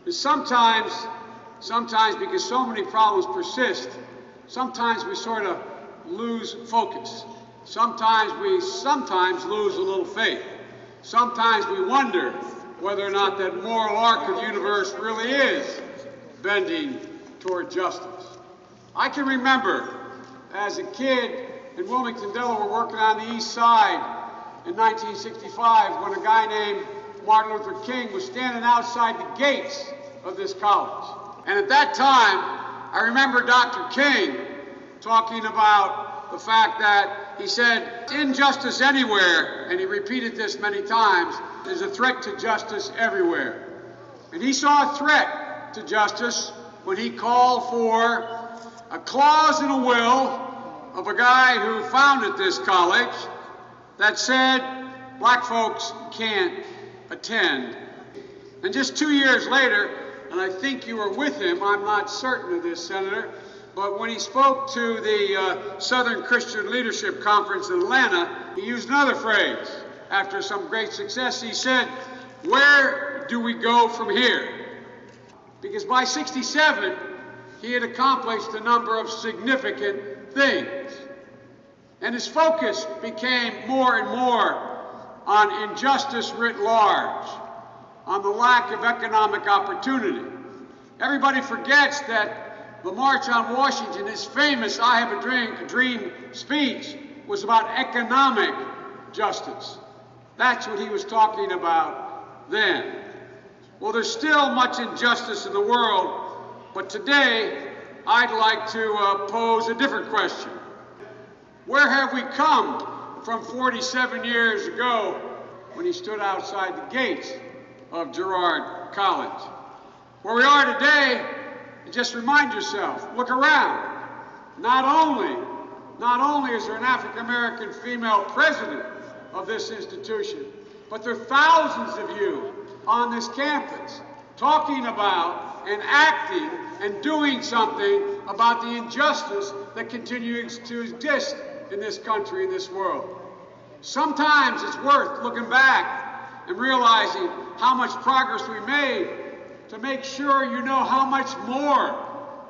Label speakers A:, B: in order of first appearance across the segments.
A: And sometimes because so many problems persist, sometimes we sort of lose focus. Sometimes we lose a little faith. Sometimes we wonder whether or not that moral arc of the universe really is bending toward justice. I can remember as a kid in Wilmington, Delaware, working on the East Side in 1965 when a guy named Martin Luther King was standing outside the gates of this college. And at that time, I remember Dr. King talking about the fact that he said, injustice anywhere, and he repeated this many times, is a threat to justice everywhere. And he saw a threat to justice when he called for a clause in a will of a guy who founded this college that said black folks can't attend. And just 2 years later, and I think you were with him, I'm not certain of this, Senator, but when he spoke to the Southern Christian Leadership Conference in Atlanta, he used another phrase. After some great success, he said, "Where do we go from here?" Because by '67, he had accomplished a number of significant things. And his focus became more and more on injustice writ large, on the lack of economic opportunity. Everybody forgets that the March on Washington, his famous I Have a Dream speech, was about economic justice. That's what he was talking about then. Well, there's still much injustice in the world, but today I'd like to pose a different question. Where have we come from 47 years ago when he stood outside the gates of Gerard College? Where we are today, just remind yourself, look around. Not only is there an African-American female president of this institution, but there are thousands of you on this campus talking about and acting and doing something about the injustice that continues to exist in this country, in this world. Sometimes it's worth looking back and realizing how much progress we made to make sure you know how much more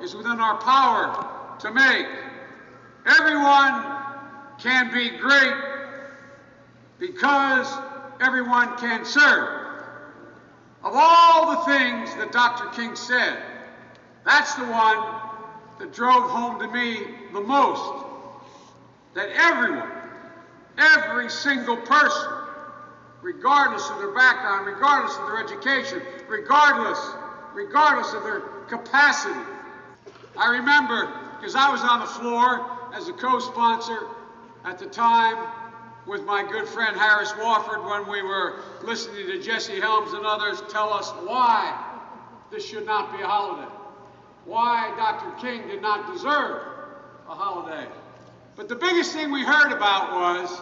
A: is within our power to make. Everyone can be great because everyone can serve. Of all the things that Dr. King said, that's the one that drove home to me the most. That everyone, every single person, regardless of their background, regardless of their education, regardless of their capacity. I remember, because I was on the floor as a co-sponsor at the time with my good friend Harris Wofford when we were listening to Jesse Helms and others tell us why this should not be a holiday, why Dr. King did not deserve a holiday. But the biggest thing we heard about was,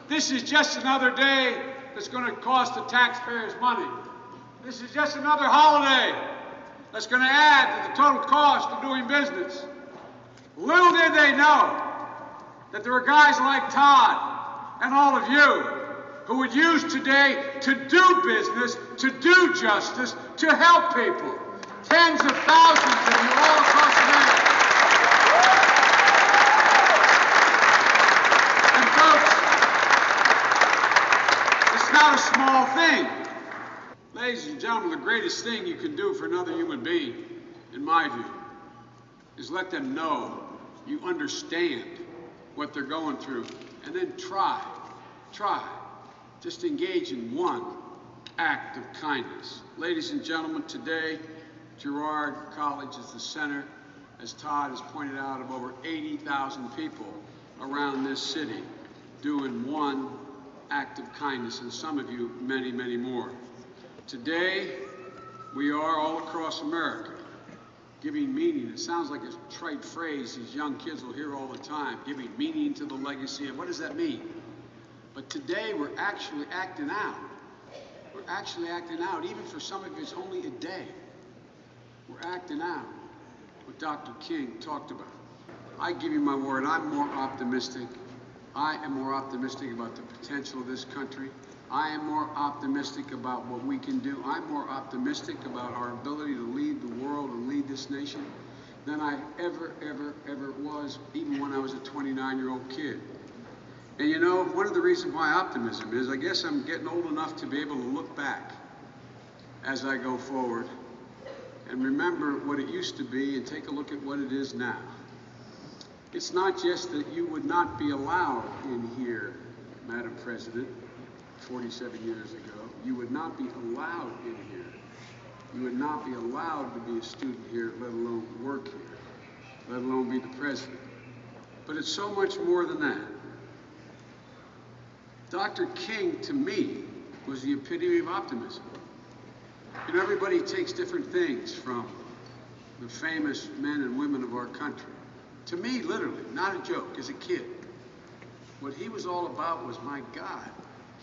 A: this is just another day that's going to cost the taxpayers money. This is just another holiday that's going to add to the total cost of doing business. Little did they know that there were guys like Todd and all of you who would use today to do business, to do justice, to help people. Tens of thousands of you all across America. And folks, it's not a small thing. Ladies and gentlemen, the greatest thing you can do for another human being, in my view, is let them know you understand what they're going through, and then try, just engage in one act of kindness. Ladies and gentlemen, today, Gerard College is the center, as Todd has pointed out, of over 80,000 people around this city doing one act of kindness, and some of you, many, many more. Today, we are all across America giving meaning. It sounds like a trite phrase these young kids will hear all the time, giving meaning to the legacy. And what does that mean? But today, we're actually acting out. We're actually acting out. Even for some of you, it's only a day. We're acting out what Dr. King talked about. I give you my word, I'm more optimistic. I am more optimistic about the potential of this country. I am more optimistic about what we can do. I'm more optimistic about our ability to lead the world and lead this nation than I ever was, even when I was a 29-year-old kid. And you know, one of the reasons why optimism is, I guess I'm getting old enough to be able to look back as I go forward and remember what it used to be and take a look at what it is now. It's not just that you would not be allowed in here, Madam President, 47 years ago. You would not be allowed in here. You would not be allowed to be a student here, let alone work here, let alone be the president. But it's so much more than that. Dr. King, to me, was the epitome of optimism. You know, everybody takes different things from the famous men and women of our country. To me, literally, not a joke, as a kid, what he was all about was, my God,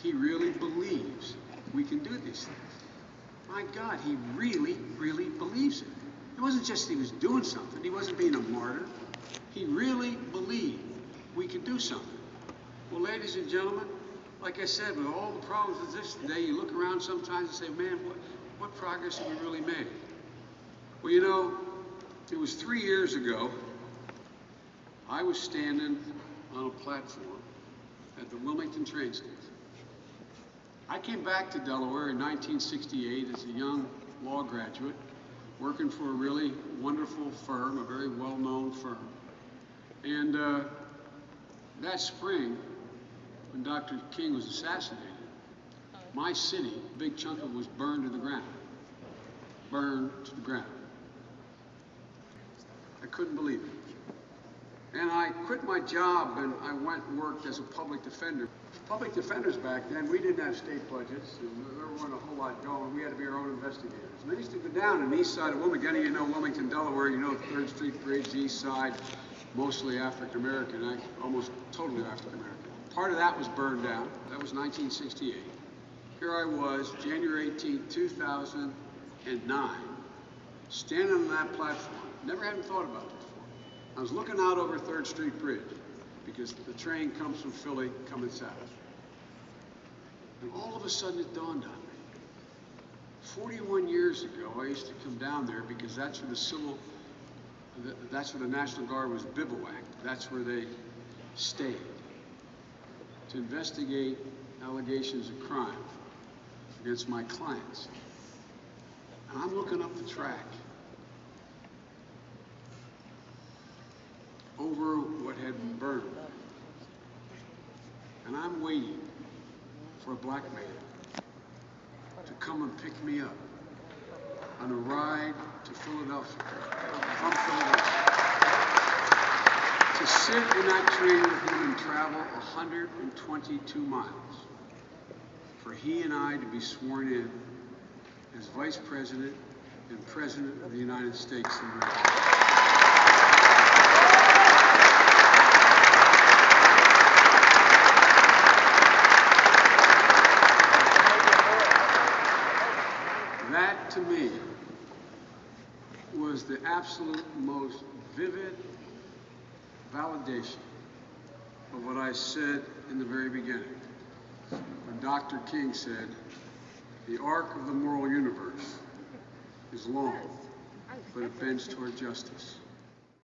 A: he really believes we can do these things. My God, he really believes it. It wasn't just he was doing something. He wasn't being a martyr. He really believed we could do something. Well, ladies and gentlemen, like I said, with all the problems of this today, you look around sometimes and say, man, what progress have we really made? Well, you know, it was 3 years ago, I was standing on a platform at the Wilmington train station. I came back to Delaware in 1968 as a young law graduate, working for a really wonderful firm, a very well-known firm. And that spring, when Dr. King was assassinated, my city, a big chunk of it, was burned to the ground. Burned to the ground. I couldn't believe it. And I quit my job and I went and worked as a public defender. Public defenders back then, we didn't have state budgets, and there wasn't a whole lot going. We had to be our own investigators. And I used to go down on the east side of Wilmington. You know Wilmington, Delaware, you know 3rd Street Bridge, the east side, mostly African-American, almost totally African-American. Part of that was burned down. That was 1968. Here I was, January 18, 2009, standing on that platform. Never hadn't thought about it before. I was looking out over 3rd Street Bridge because the train comes from Philly coming south. And all of a sudden it dawned on me. 41 years ago, I used to come down there because that's where the National Guard was bivouacked. That's where they stayed to investigate allegations of crime against my clients. And I'm looking up the track over what had been burned. And I'm waiting for a black man to come and pick me up on a ride to Philadelphia, from Philadelphia, to sit in that train with him and travel 122 miles, for he and I to be sworn in as Vice President and President of the United States of America. That, to me, was the absolute most vivid validation of what I said in the very beginning, when Dr. King said, the arc of the moral universe is long, but it bends toward justice.